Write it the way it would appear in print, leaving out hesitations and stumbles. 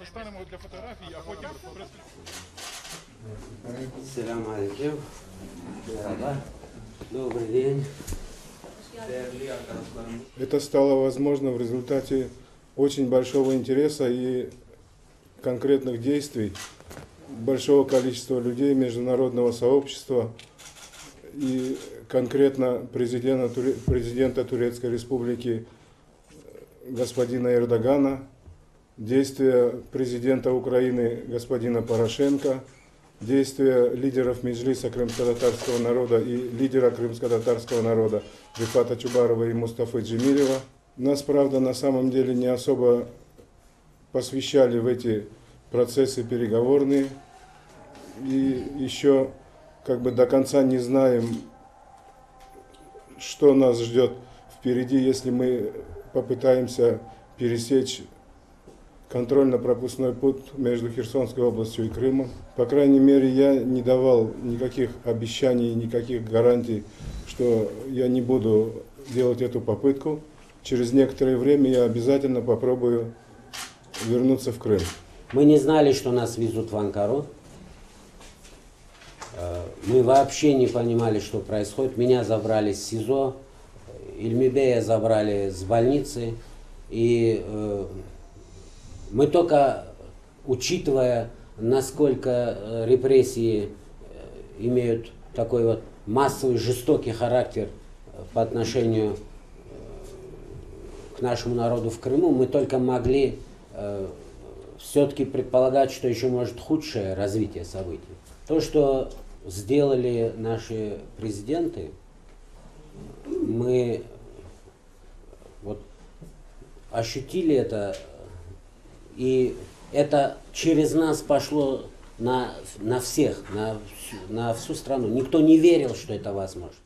Ми станемо для фотографій, а потім... Салам алейкум. Добрый день. Это стало возможно в результате очень большого интереса и конкретных действий большого количества людей, международного сообщества и конкретно президента Турецкой Республики господина Эрдогана, действия президента Украины господина Порошенко, действия лидеров Меджлиса крымско-татарского народа и лидера крымско-татарского народа Рифата Чубарова и Мустафы Джемилева. Нас, правда, на самом деле не особо посвящали в эти процессы переговорные. И еще как бы до конца не знаем, что нас ждет впереди, если мы попытаемся пересечь контрольно-пропускной путь между Херсонской областью и Крымом. По крайней мере, я не давал никаких обещаний, никаких гарантий, что я не буду делать эту попытку. Через некоторое время я обязательно попробую вернуться в Крым. Мы не знали, что нас везут в Анкару. Мы вообще не понимали, что происходит. Меня забрали с СИЗО, Ильмибея забрали с больницы. И мы только, учитывая, насколько репрессии имеют такой вот массовый, жестокий характер по отношению к нашему народу в Крыму, мы только могли все-таки предполагать, что еще может худшее развитие событий. То, что сделали наши президенты, мы вот ощутили это, и это через нас пошло на всех, на всю страну. Никто не верил, что это возможно.